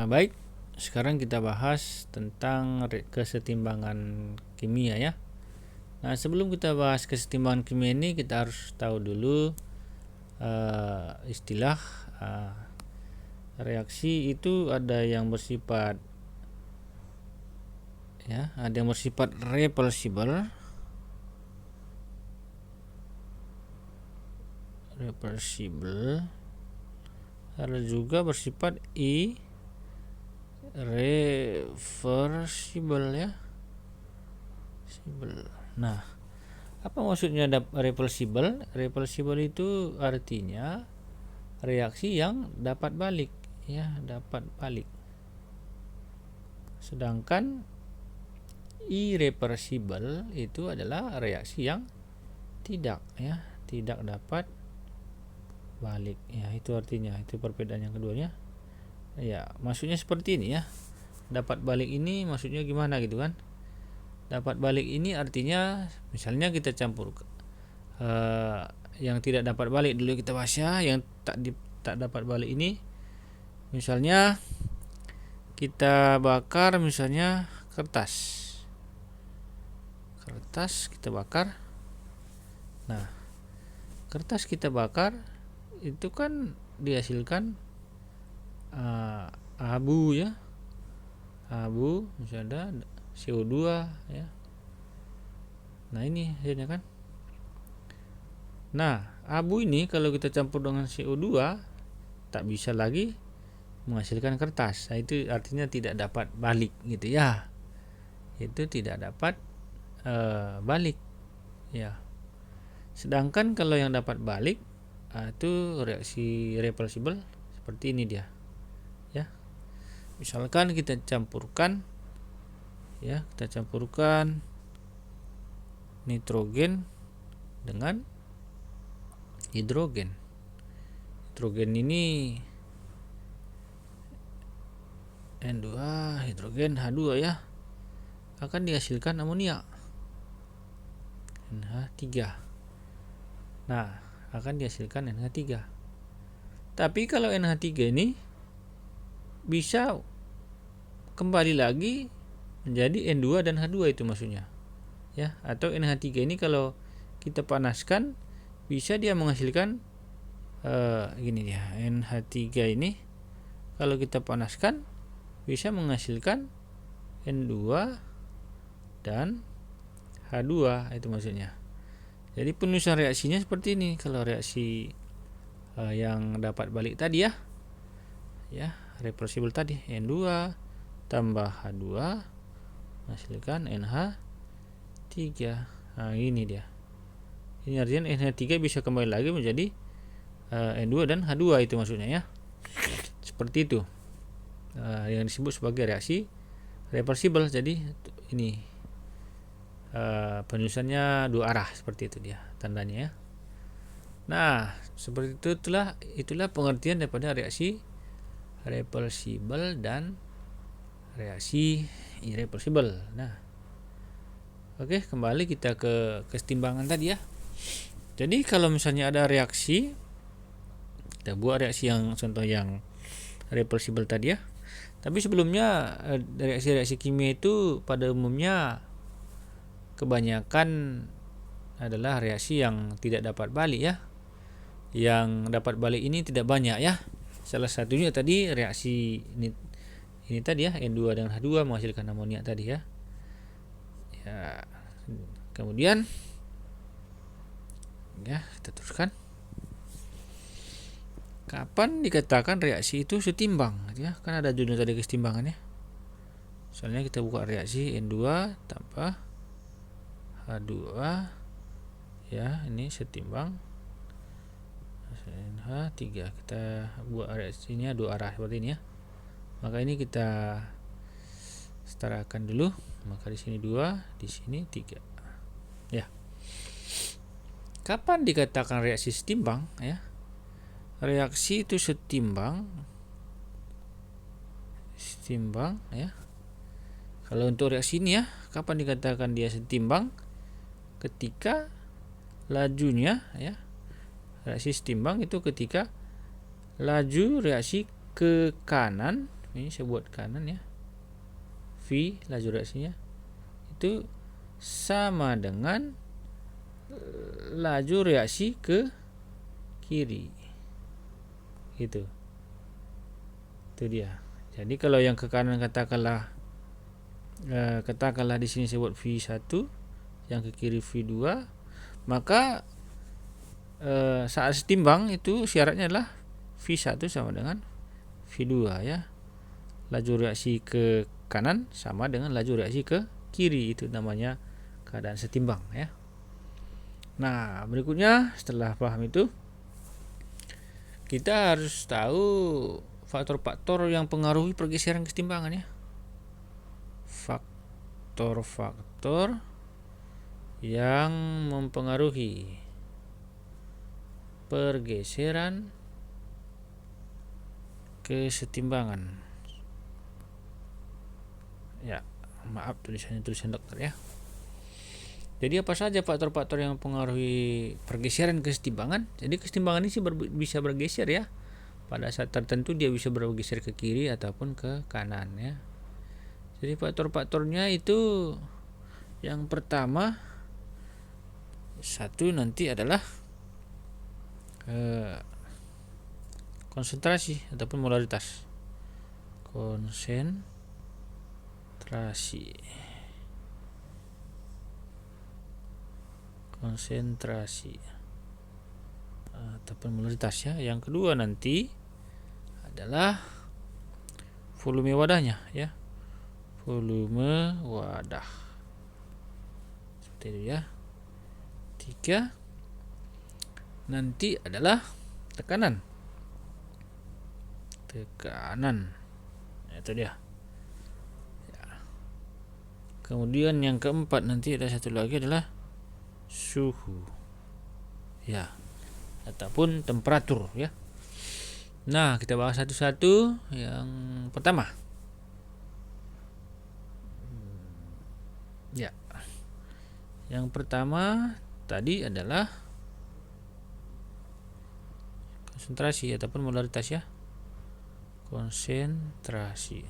Baik, sekarang kita bahas tentang kesetimbangan kimia ya. Nah, sebelum kita bahas kesetimbangan kimia ini, kita harus tahu dulu istilah reaksi itu ada yang bersifat reversible, ada juga bersifat irreversible ya. Nah, apa maksudnya reversible? Reversible itu artinya reaksi yang dapat balik ya, dapat balik. Sedangkan irreversible itu adalah reaksi yang tidak dapat balik ya, itu artinya, itu perbedaan yang keduanya ya. Maksudnya seperti ini ya, dapat balik ini maksudnya gimana gitu kan. Dapat balik ini artinya misalnya kita campur yang tidak dapat balik dulu kita bahas ya. Yang tak dapat balik ini misalnya kita bakar, misalnya kertas kita bakar. Nah, kertas kita bakar itu kan dihasilkan abu ya, misalnya ada CO2 ya. Nah, ini hasilnya kan. Nah, abu ini kalau kita campur dengan CO2 tak bisa lagi menghasilkan kertas. Nah, itu artinya tidak dapat balik gitu ya. Itu tidak dapat balik ya. Sedangkan kalau yang dapat balik itu reaksi reversible seperti ini dia ya. Misalkan kita campurkan nitrogen dengan hidrogen. Hidrogen ini N2, hidrogen H2 ya, akan dihasilkan amonia NH3. Nah, akan dihasilkan NH3. Tapi kalau NH3 ini bisa kembali lagi menjadi N2 dan H2 itu maksudnya ya. Atau NH3 ini kalau kita panaskan bisa dia menghasilkan gini dia, NH3 ini kalau kita panaskan bisa menghasilkan N2 dan H2 itu maksudnya. Jadi penulisan reaksinya seperti ini. Kalau reaksi yang dapat balik tadi ya, reversible tadi, N2 tambah H2 menghasilkan NH3. Nah, ini dia. Ini artinya NH3 bisa kembali lagi menjadi N2 dan H2 itu maksudnya ya. Seperti itu. Yang disebut sebagai reaksi reversible. Jadi ini penulisannya dua arah, seperti itu dia tandanya ya. Nah, seperti itu, itulah pengertian daripada reaksi reversible dan reaksi irreversible. Nah, oke, kembali kita ke kesetimbangan tadi ya. Jadi kalau misalnya ada reaksi, kita buat reaksi yang contoh yang reversible tadi ya. Tapi sebelumnya reaksi-reaksi kimia itu pada umumnya kebanyakan adalah reaksi yang tidak dapat balik ya. Yang dapat balik ini tidak banyak ya. Salah satunya tadi reaksi ini tadi ya, N2 dan H2 menghasilkan amonia tadi ya. Kemudian ya, kita teruskan. Kapan dikatakan reaksi itu setimbang ya? Kan ada judul tadi kesetimbangannya. Soalnya kita buka reaksi N2 tambah H2 ya, ini setimbang NH3. Kita buat reaksinya dua arah seperti ini ya. Maka ini kita setarakan dulu. Maka di sini 2, di sini 3. Ya. Kapan dikatakan reaksi setimbang ya? Reaksi itu setimbang ya. Kalau untuk reaksi ini ya, kapan dikatakan dia setimbang? Ketika lajunya ya, reaksi setimbang itu ketika laju reaksi ke kanan ini saya buat kanan ya, V laju reaksinya itu sama dengan laju reaksi ke kiri. Itu dia. Jadi kalau yang ke kanan katakanlah di sini saya buat V1, yang ke kiri V2, maka saat setimbang itu syaratnya adalah V1 sama dengan V2 ya. Laju reaksi ke kanan sama dengan laju reaksi ke kiri, itu namanya keadaan setimbang ya. Nah, berikutnya setelah paham itu, kita harus tahu faktor-faktor yang pengaruhi pergeseran kesetimbangan ya. Faktor-faktor yang mempengaruhi pergeseran kesetimbangan. Ya, maaf tulisan dokter ya. Jadi apa saja faktor-faktor yang mempengaruhi pergeseran kesetimbangan? Jadi kesetimbangan ini bisa bergeser ya. Pada saat tertentu dia bisa bergeser ke kiri ataupun ke kanan ya. Jadi faktor-faktornya itu yang pertama satu nanti adalah konsentrasi ataupun molaritas. Konsentrasi ataupun molaritas ya. Yang kedua nanti adalah volume wadahnya ya. Volume wadah. Seperti itu ya. 3 nanti adalah tekanan. Itu dia. Ya. Kemudian yang keempat nanti ada satu lagi adalah suhu. Ya. Ataupun temperatur ya. Nah, kita bahas satu-satu. Yang pertama. Ya. Yang pertama tadi adalah konsentrasi ataupun molaritas ya. Konsentrasi.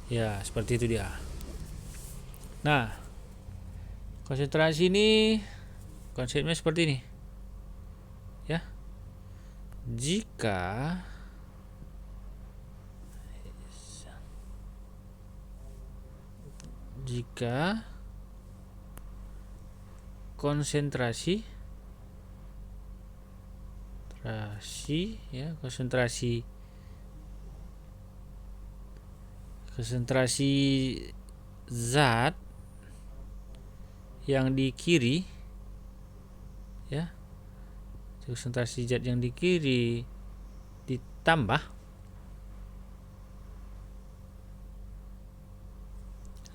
Ya, seperti itu dia. Nah, konsentrasi ini konsepnya seperti ini. Ya. Jika konsentrasi zat yang di kiri ya, konsentrasi zat yang di kiri ditambah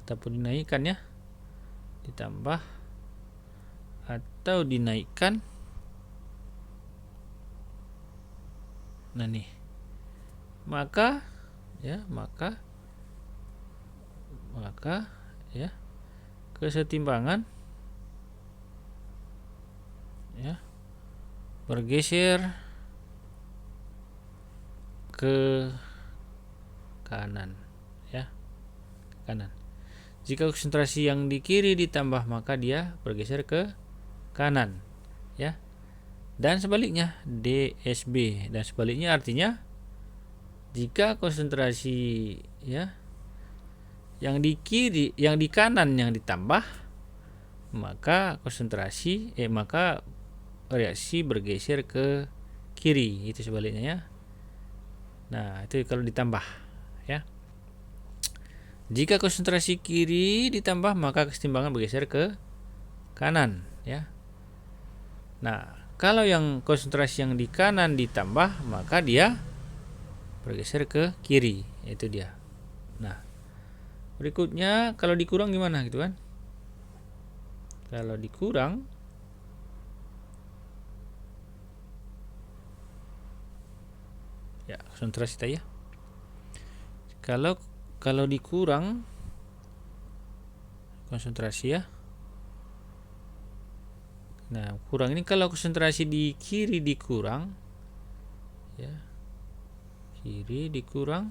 ataupun dinaikkan ya, ditambah atau dinaikkan. Nah nih, maka ya kesetimbangan ya bergeser ke kanan ya, kanan. Jika konsentrasi yang di kiri ditambah maka dia bergeser ke kanan ya. Dan sebaliknya DSB, dan sebaliknya artinya jika konsentrasi ya yang di kiri, yang di kanan yang ditambah, maka maka reaksi bergeser ke kiri, itu sebaliknya ya. Nah, itu kalau ditambah ya. Jika konsentrasi kiri ditambah maka kesetimbangan bergeser ke kanan ya. Nah, kalau yang konsentrasi yang di kanan ditambah maka dia bergeser ke kiri, itu dia. Nah, berikutnya kalau dikurang gimana gitu kan? Kalau dikurang ya konsentrasi tadi ya. Kalau dikurang konsentrasi ya. Nah, kurang ini kalau konsentrasi di kiri dikurang ya. kiri dikurang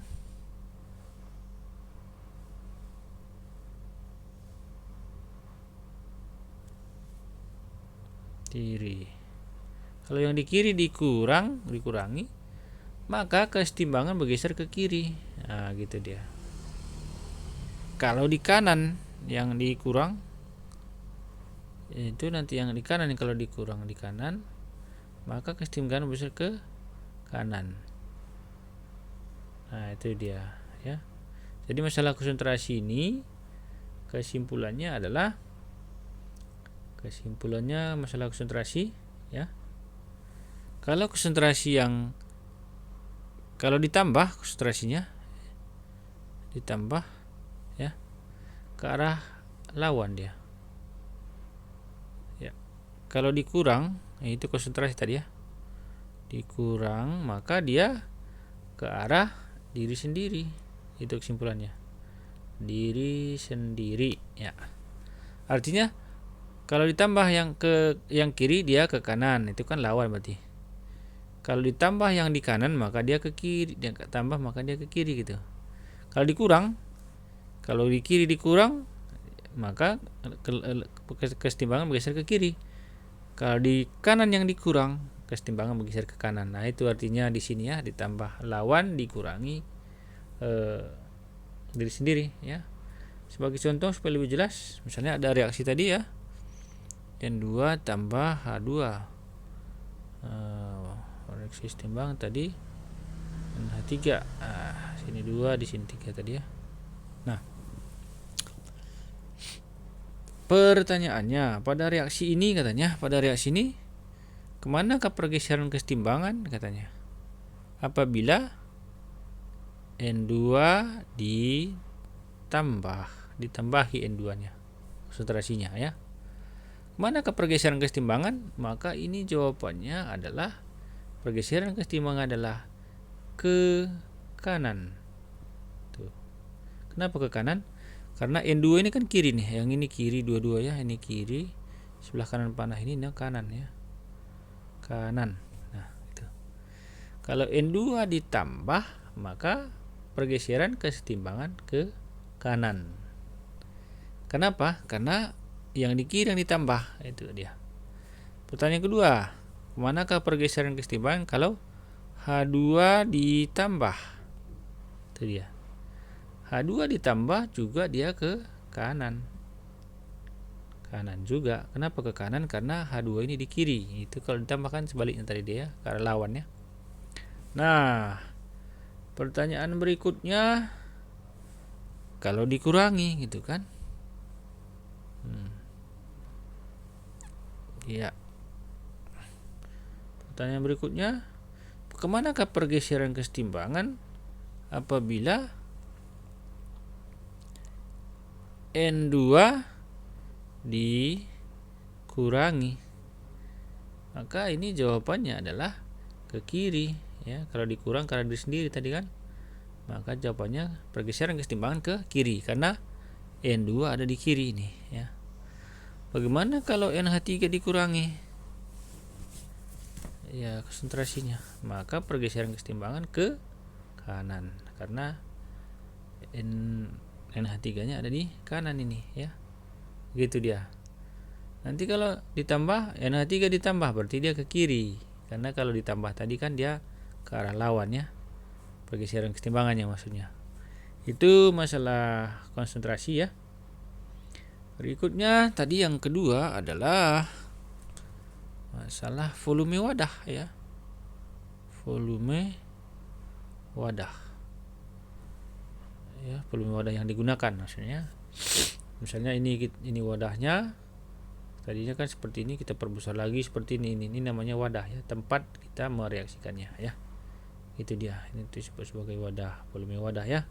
kiri. Kalau yang di kiri dikurangi, maka kesetimbangan bergeser ke kiri. Nah, gitu dia. Kalau di kanan yang dikurang, itu nanti yang di kanan, kalau dikurang di kanan, maka kesetimbangan bergeser ke kanan. Nah, itu dia ya. Jadi masalah konsentrasi ini kesimpulannya masalah konsentrasi ya. Kalau konsentrasi kalau ditambah konsentrasinya ditambah ya ke arah lawan dia. Ya. Kalau dikurang, itu konsentrasi tadi ya. Dikurang, maka dia ke arah diri sendiri. Itu kesimpulannya. Diri sendiri ya. Artinya kalau ditambah yang kiri dia ke kanan, itu kan lawan berarti. Kalau ditambah yang di kanan maka dia ke kiri, dia tambah maka dia ke kiri gitu. Kalau dikurang, kalau di kiri dikurang maka kesetimbangan bergeser ke kiri. Kalau di kanan yang dikurang, kesetimbangan bergeser ke kanan. Nah, itu artinya di sini ya, ditambah lawan dikurangi diri sendiri ya. Sebagai contoh supaya lebih jelas, misalnya ada reaksi tadi ya, N2 tambah H2, reaksi setimbang tadi NH3, sini 2 di sini 3 tadi ya. Nah, pertanyaannya pada reaksi ini kemanakah pergeseran kesetimbangan katanya apabila N2 ditambahi N2 nya konsentrasinya ya. Manakah pergeseran kesetimbangan? Maka ini jawabannya adalah pergeseran kesetimbangan adalah ke kanan. Tuh. Kenapa ke kanan? Karena N2 ini kan kiri nih, yang ini kiri dua-dua ya, ini kiri, sebelah kanan panah ini kanan ya. Kanan. Nah, itu. Kalau N2 ditambah, maka pergeseran kesetimbangan ke kanan. Kenapa? Karena yang di kiri yang ditambah, itu dia. Pertanyaan kedua, manakah pergeseran kesetimbangan kalau H2 ditambah? Itu dia. H2 ditambah juga dia ke kanan. Kanan juga. Kenapa ke kanan? Karena H2 ini di kiri. Itu kalau ditambahkan sebaliknya tadi dia, ke arah lawannya. Nah, pertanyaan berikutnya, kalau dikurangi gitu kan? Ya. Pertanyaan berikutnya, kemanakah pergeseran kesetimbangan apabila N2 dikurangi? Maka ini jawabannya adalah ke kiri ya. Kalau dikurang karena diri sendiri tadi kan, maka jawabannya pergeseran kesetimbangan ke kiri karena N2 ada di kiri ini ya. Bagaimana kalau NH3 dikurangi? Ya, konsentrasinya. Maka pergeseran kesetimbangan ke kanan karena NH3-nya ada di kanan ini ya. Gitu dia. Nanti kalau ditambah NH3 ditambah berarti dia ke kiri. Karena kalau ditambah tadi kan dia ke arah lawan ya. Pergeseran kesetimbangannya maksudnya. Itu masalah konsentrasi ya. Berikutnya tadi yang kedua adalah masalah volume wadah ya. Volume wadah. Ya, volume wadah yang digunakan maksudnya. Misalnya ini wadahnya. Tadinya kan seperti ini, kita perbesar lagi seperti ini. Ini namanya wadah ya, tempat kita mereaksikannya ya. Itu dia. Ini disebut sebagai wadah, volume wadah ya.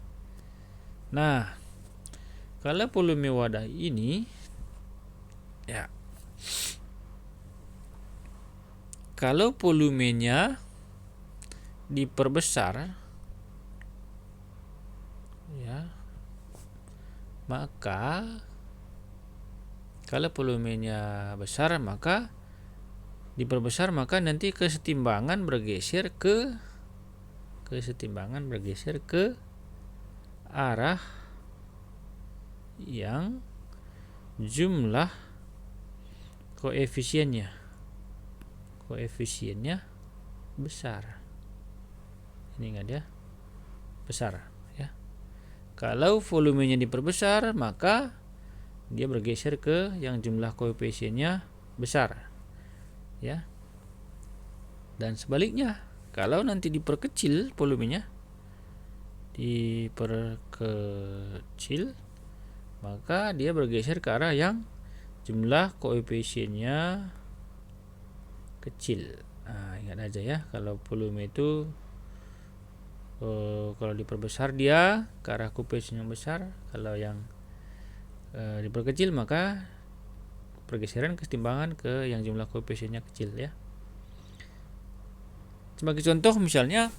Nah, kalau volume wadah ini ya, kalau volumenya diperbesar ya, maka kalau volumenya besar maka diperbesar, maka nanti kesetimbangan bergeser ke kesetimbangan bergeser ke arah yang jumlah koefisiennya besar. Ini ingat ya, besar ya. Kalau volumenya diperbesar, maka dia bergeser ke yang jumlah koefisiennya besar ya. Dan sebaliknya, kalau nanti diperkecil volumenya, maka dia bergeser ke arah yang jumlah koefisiennya kecil. Nah, ingat aja ya, kalau volume itu kalau diperbesar dia ke arah koefisien yang besar, kalau yang diperkecil maka pergeseran kesetimbangan ke yang jumlah koefisiennya kecil ya. Sebagai contoh misalnya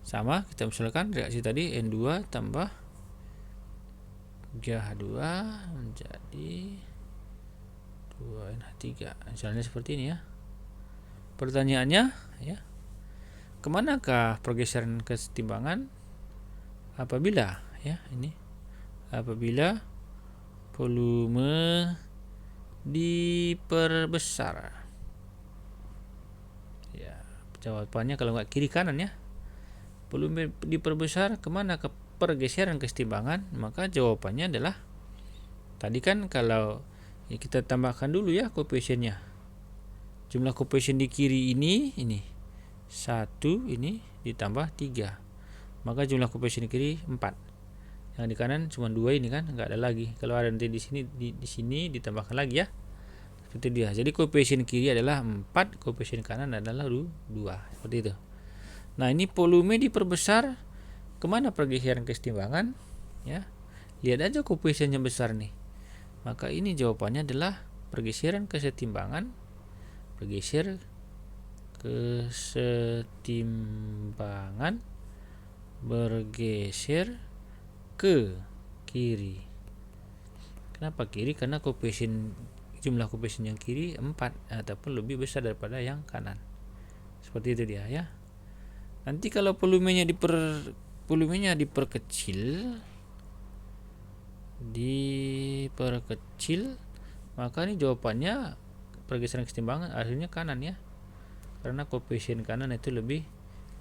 sama, kita misalkan reaksi tadi N2 tambah 3H2 menjadi 2NH3, misalnya seperti ini ya. Pertanyaannya ya, kemanakah pergeseran kesetimbangan apabila volume diperbesar? Ya, jawabannya kalau nggak kiri kanan ya. Volume diperbesar, kemana ke pergeseran kesetimbangan? Maka jawabannya adalah tadi kan, kalau kita tambahkan dulu ya koefisiennya. Jumlah koefisien di kiri ini 1, ini ditambah 3. Maka jumlah koefisien di kiri 4. Yang di kanan cuma 2 ini kan, nggak ada lagi. Kalau ada nanti di sini ditambahkan lagi ya. Seperti dia. Jadi koefisien kiri adalah 4, koefisien kanan adalah 2. Seperti itu. Nah, ini volume diperbesar, kemana pergeseran kesetimbangan ya? Lihat aja koefisiennya besar nih. Maka ini jawabannya adalah pergeseran kesetimbangan bergeser ke kiri. Kenapa kiri? Karena jumlah koefisien yang kiri 4 ataupun lebih besar daripada yang kanan. Seperti itu dia ya. Nanti kalau volumenya diperkecil, maka ini jawabannya pergeseran kesetimbangan akhirnya kanan ya. Karena koefisien kanan itu lebih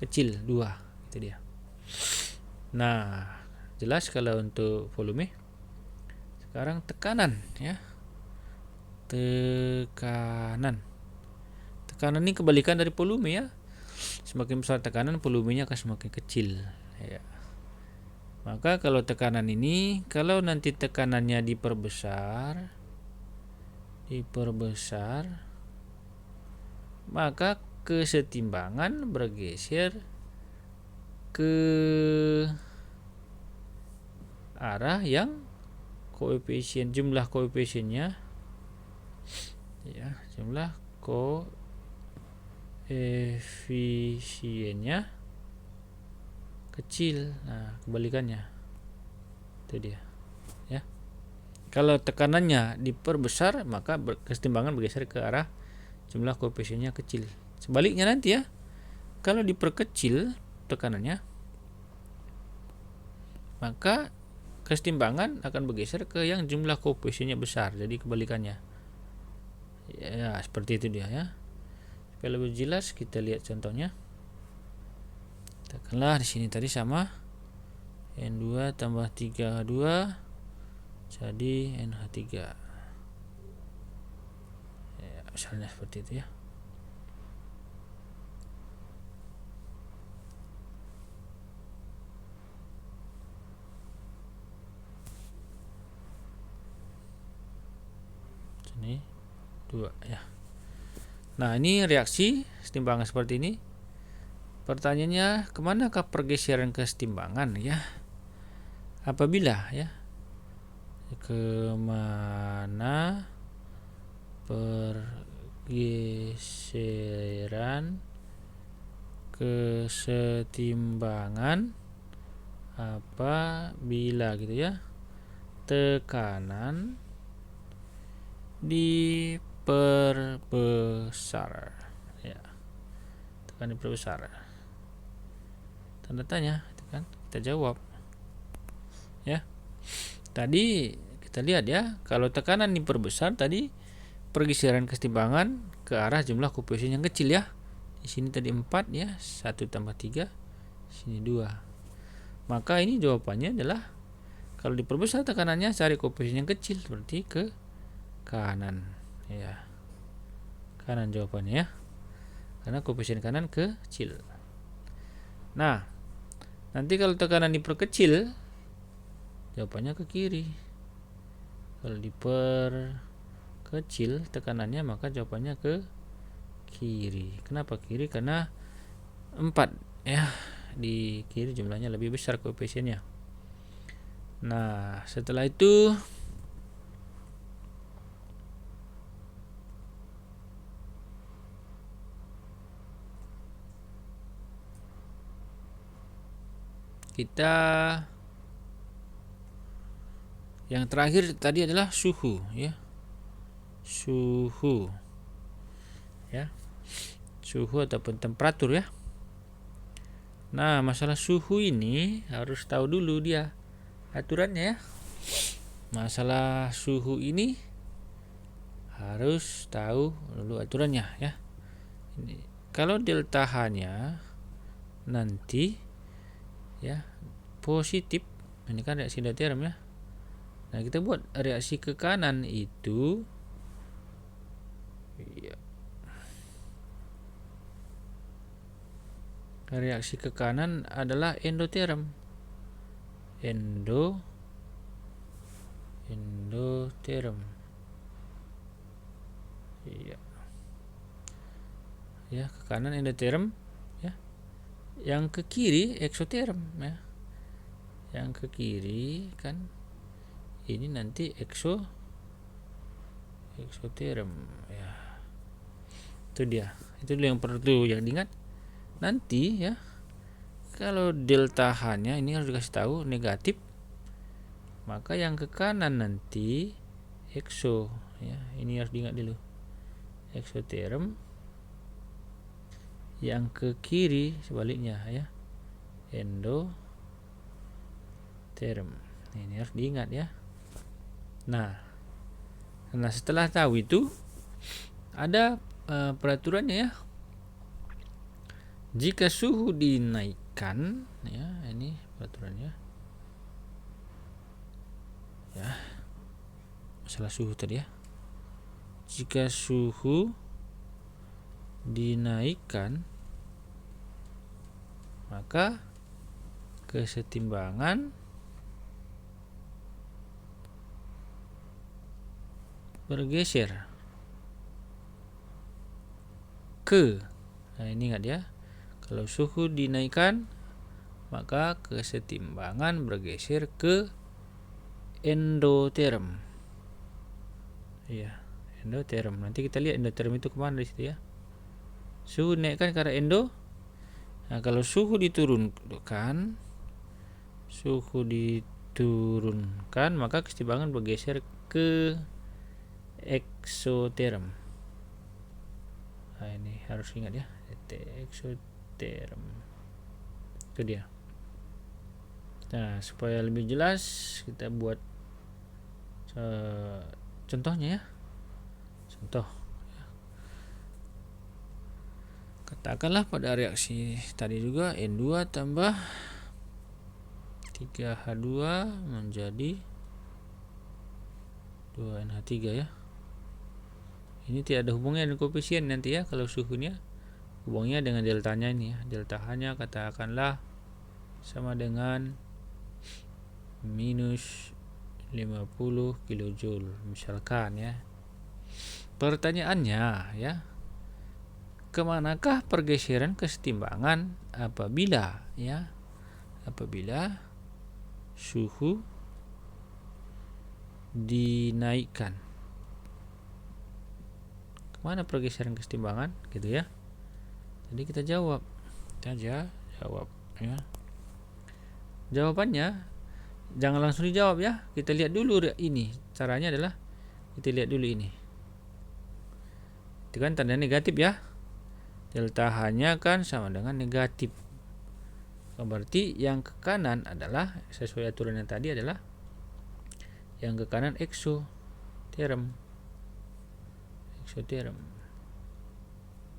kecil, 2. Itu dia. Nah, jelas kalau untuk volume. Sekarang tekanan ya. Tekanan ini kebalikan dari volume ya. Semakin besar tekanan, volumenya akan semakin kecil ya. Maka kalau tekanan ini, kalau nanti tekanannya diperbesar, maka kesetimbangan bergeser ke arah yang jumlah koefisiennya ya, jumlah koefisiennya kecil. Nah, kebalikannya itu dia ya. Kalau tekanannya diperbesar, maka kesetimbangan bergeser ke arah jumlah koefisiennya kecil. Sebaliknya nanti ya, kalau diperkecil tekanannya, maka kesetimbangan akan bergeser ke yang jumlah koefisiennya besar. Jadi kebalikannya ya, seperti itu dia ya. Supaya lebih jelas kita lihat contohnya. Tekanlah di sini tadi sama N2 tambah 3H2 jadi NH3 ya, misalnya seperti itu ya. Ini 2 ya. Nah, ini reaksi kesetimbangan seperti ini. Pertanyaannya, kemanakah pergeseran kesetimbangan ya? Apabila ya, kemana pergeseran kesetimbangan apabila gitu ya, tekanan diperbesar ya, tekanan diperbesar. tanda tanya, itu kan kita jawab ya. Tadi kita lihat ya, kalau tekanan diperbesar tadi pergeseran kesetimbangan ke arah jumlah koefisien yang kecil ya. Di sini tadi 4 ya, 1 tambah 3, sini 2. Maka ini jawabannya adalah kalau diperbesar tekanannya cari koefisien yang kecil, berarti ke kanan ya. Kanan jawabannya ya. Karena koefisien kanan kecil. Nah, nanti kalau tekanan diperkecil jawabannya ke kiri. Kalau diperkecil tekanannya maka jawabannya ke kiri. Kenapa kiri? Karena 4 ya, di kiri jumlahnya lebih besar koefisiennya. Nah, setelah itu kita yang terakhir tadi adalah suhu ya. Suhu ya. Suhu ataupun temperatur ya. Nah, masalah suhu ini harus tahu dulu dia aturannya ya. Masalah suhu ini harus tahu dulu aturannya ya. Ini, kalau delta H-nya nanti ya positif, ini kan reaksi deuterium ya. Nah, kita buat reaksi ke kanan itu ya, reaksi ke kanan adalah endotherm. Endotherm. Iya. Ya, ke kanan endotherm ya. Yang ke kiri exotherm ya. Yang ke kiri kan ini nanti exotherm ya. Itu dia. Itu yang perlu yang diingat. Nanti ya, kalau delta H-nya ini harus dikasih tahu negatif, maka yang ke kanan nanti exo ya. Ini harus diingat dulu. Exotherm. Yang ke kiri sebaliknya ya. Endotherm. Ini harus diingat ya. Nah, setelah tahu itu ada peraturannya ya. Jika suhu dinaikkan ya, ini peraturannya ya, masalah suhu tadi ya. Jika suhu dinaikkan maka kesetimbangan bergeser ke, nah ini ingat ya, kalau suhu dinaikkan maka kesetimbangan bergeser ke endotherm. Iya, endotherm. Nanti kita lihat endotherm itu kemana di situ ya. Suhu dinaikkan ke arah endo. Nah, kalau suhu diturunkan, maka kesetimbangan bergeser ke exotherm. Nah, ini harus ingat ya, exotherm. Itu dia. Nah, supaya lebih jelas kita buat contohnya ya. Contoh ya. Katakanlah pada reaksi tadi juga N2 tambah 3H2 menjadi 2NH3 ya. Ini tidak ada hubungannya dengan koefisien nanti ya. Kalau suhunya hubungannya dengan deltanya ini ya. Delta H-nya katakanlah sama dengan minus 50 kJ misalkan ya. Pertanyaannya ya, kemanakah pergeseran kesetimbangan apabila suhu dinaikkan? Kemana pergeseran kesetimbangan gitu ya. Jadi kita jawab ya. Jawabannya jangan langsung dijawab ya. Kita lihat dulu ini. Caranya adalah kita lihat dulu ini. Itu kan tanda negatif ya. Delta H-nya kan sama dengan negatif. berarti yang ke kanan adalah sesuai aturan yang tadi adalah yang ke kanan eksoterm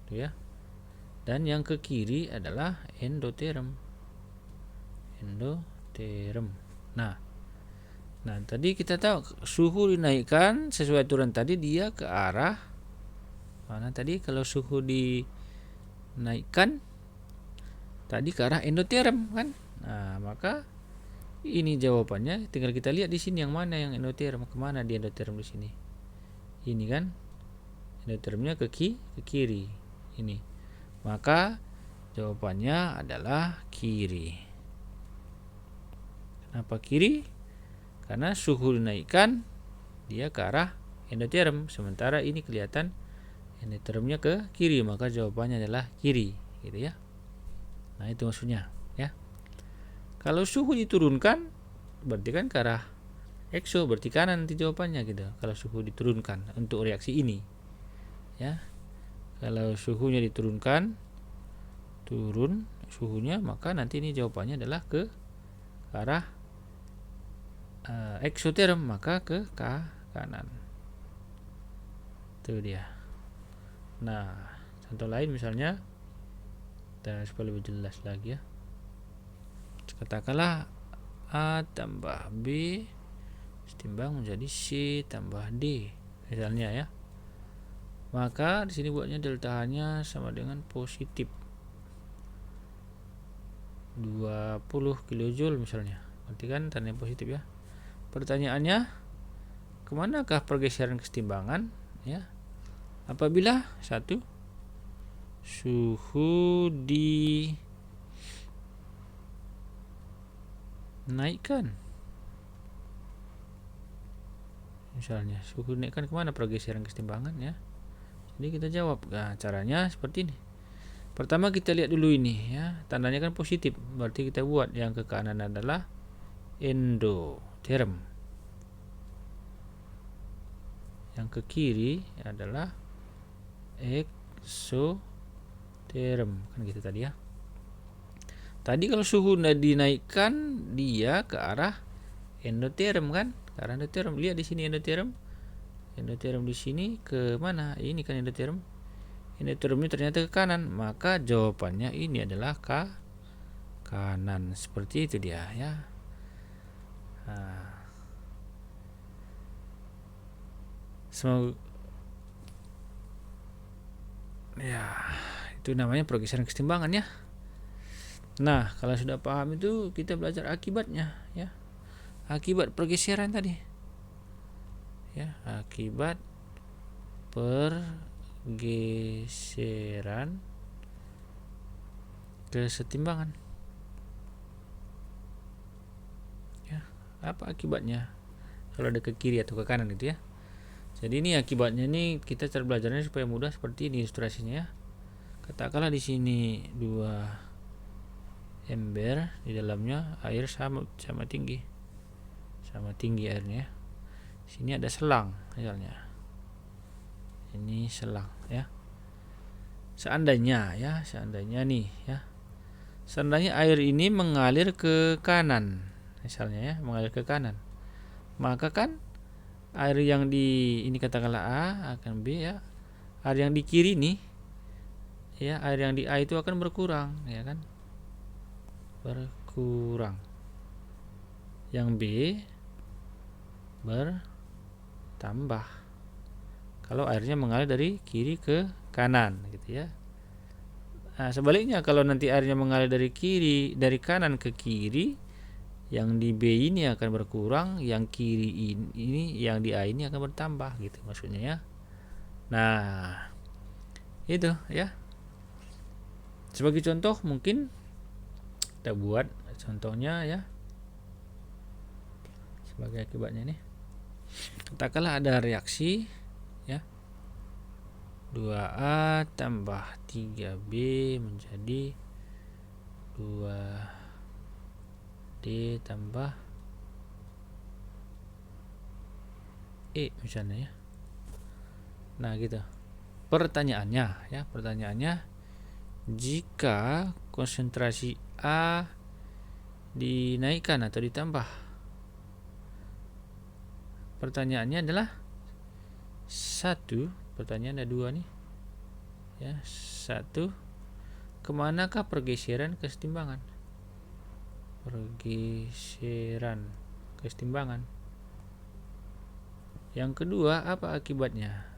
itu ya. Dan yang ke kiri adalah endoterm. Nah, tadi kita tahu suhu dinaikkan sesuai aturan tadi dia ke arah mana tadi? Kalau suhu dinaikkan tadi ke arah endoterm kan? Nah, maka ini jawabannya. Tinggal kita lihat di sini yang mana yang endoterm, kemana di endoterm di sini. Ini kan endotermnya ke kiri ini. Maka jawabannya adalah kiri. Kenapa kiri? Karena suhu dinaikkan dia ke arah endoterm, sementara ini kelihatan endotermnya ke kiri, maka jawabannya adalah kiri, gitu ya. Nah, itu maksudnya ya. Kalau suhu diturunkan berarti kan ke arah ekso, berarti kanan nanti jawabannya gitu. Kalau suhu diturunkan untuk reaksi ini ya. Kalau suhunya diturunkan, turun suhunya, maka nanti ini jawabannya adalah ke arah eksoterm, maka ke kanan. Itu dia. Nah, contoh lain misalnya, kita supaya lebih jelas lagi ya. Katakanlah A tambah B setimbang menjadi C tambah D misalnya ya. Maka di sini buatnya delta H-nya sama dengan positif 20 kJ misalnya. Berarti kan tandanya positif ya. Pertanyaannya, kemanakah pergeseran kesetimbangan ya? Apabila satu suhu dinaikkan, misalnya suhu dinaikkan, kemana pergeseran kesetimbangan ya? Jadi kita jawab. Nah, caranya seperti ini. Pertama kita lihat dulu ini ya, tandanya kan positif, berarti kita buat yang ke kanan adalah endoterm, yang ke kiri adalah eksoterm, kan gitu tadi ya. Tadi kalau suhu dinaikkan dia ke arah endoterm kan, ke arah endoterm. Lihat di sini endoterm di sini ke mana? Ini kan endoterm. Endotermnya ternyata ke kanan, maka jawabannya ini adalah kanan. Seperti itu dia ya. Nah, semoga ya, itu namanya pergeseran kesetimbangan ya. Nah, kalau sudah paham itu kita belajar akibatnya ya. Akibat pergeseran tadi ya, akibat pergeseran kesetimbangan ya. Apa akibatnya kalau ada ke kiri atau ke kanan itu ya. Jadi ini akibatnya, ini kita cara belajarnya supaya mudah seperti ini ilustrasinya ya. Katakanlah di sini 2 ember, di dalamnya air sama tinggi airnya. Sini ada selang misalnya. Ini selang ya. Seandainya nih ya. Seandainya air ini mengalir ke kanan misalnya ya, mengalir ke kanan. Maka kan air yang di ini katakanlah A akan B ya. Air yang di kiri nih ya, air yang di A itu akan berkurang ya kan. Berkurang. Yang B bertambah kalau airnya mengalir dari kiri ke kanan gitu ya. Nah, sebaliknya kalau nanti airnya mengalir dari kanan ke kiri, yang di B ini akan berkurang, yang kiri ini, yang di A ini akan bertambah gitu maksudnya ya. Nah, itu ya. Sebagai contoh mungkin kita buat contohnya ya. Sebagai akibatnya nih. Katakanlah ada reaksi ya. 2A tambah 3B menjadi 2D tambah E misalnya ya. Nah, gitu. Pertanyaannya, jika konsentrasi A dinaikkan atau ditambah? Pertanyaannya adalah satu, pertanyaan ada dua nih ya. Satu, kemanakah pergeseran kesetimbangan? Pergeseran kesetimbangan. Yang kedua, apa akibatnya?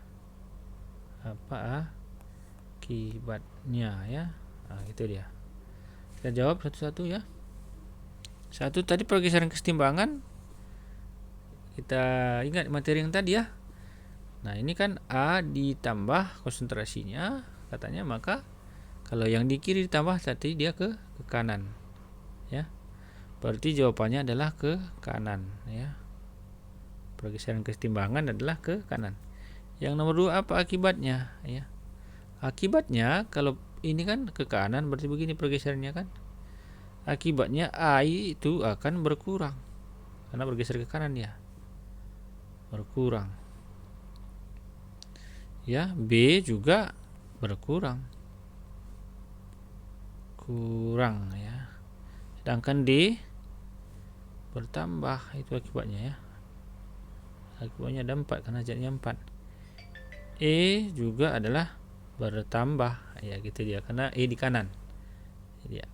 Apa akibatnya ya? Nah, itu dia. Kita jawab satu-satu ya. Satu, tadi pergeseran kesetimbangan, kita ingat materi yang tadi ya. Nah, ini kan A ditambah konsentrasinya katanya, maka kalau yang di kiri ditambah tadi dia ke kanan ya. Berarti jawabannya adalah ke kanan ya. Pergeseran kesetimbangan adalah ke kanan. Yang nomor 2, apa akibatnya ya? Akibatnya kalau ini kan ke kanan, berarti begini pergeserannya kan. Akibatnya A itu akan berkurang karena bergeser ke kanan ya. Berkurang. Ya, B juga berkurang. Kurang ya. Sedangkan D bertambah, itu akibatnya ya. Akibatnya ada 4 karena jadinya 4. E juga adalah bertambah ya, gitu dia, karena E di kanan. Jadi ya.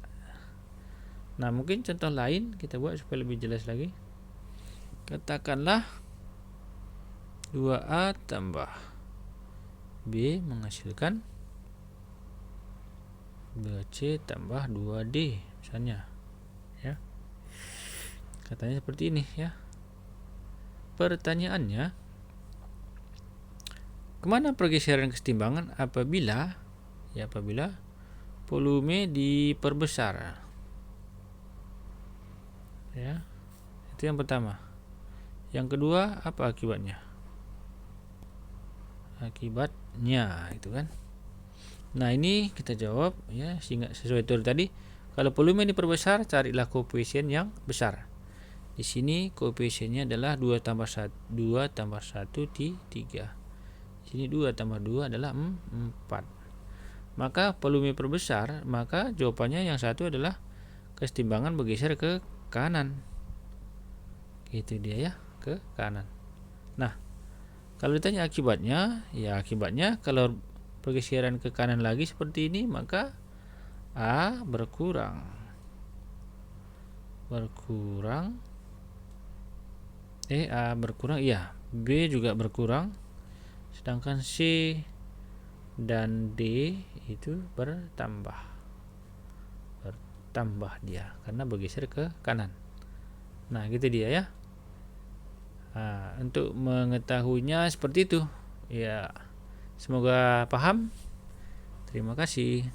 Nah, mungkin contoh lain kita buat supaya lebih jelas lagi. Katakanlah 2A tambah B menghasilkan 2C tambah 2D misalnya ya. Katanya seperti ini ya. Pertanyaannya, kemana pergeseran kesetimbangan apabila volume diperbesar ya. Itu yang pertama. Yang kedua, apa akibatnya? Akibatnya itu kan. Nah, ini kita jawab ya, sehingga sesuai teori tadi. Kalau volume diperbesar, carilah koefisien yang besar. Di sini koefisiennya adalah 2 tambah 1 di 3. Di sini 2 tambah 2 adalah 4. Maka volume perbesar, maka jawabannya yang satu adalah kesetimbangan bergeser ke kanan. Gitu dia ya, ke kanan. Nah, kalau ditanya akibatnya, ya akibatnya kalau pergeseran ke kanan lagi seperti ini, maka A berkurang. A berkurang, iya. B juga berkurang. Sedangkan C dan D itu bertambah dia karena bergeser ke kanan. Nah, gitu dia ya. Nah, untuk mengetahuinya seperti itu ya. Semoga paham. Terima kasih.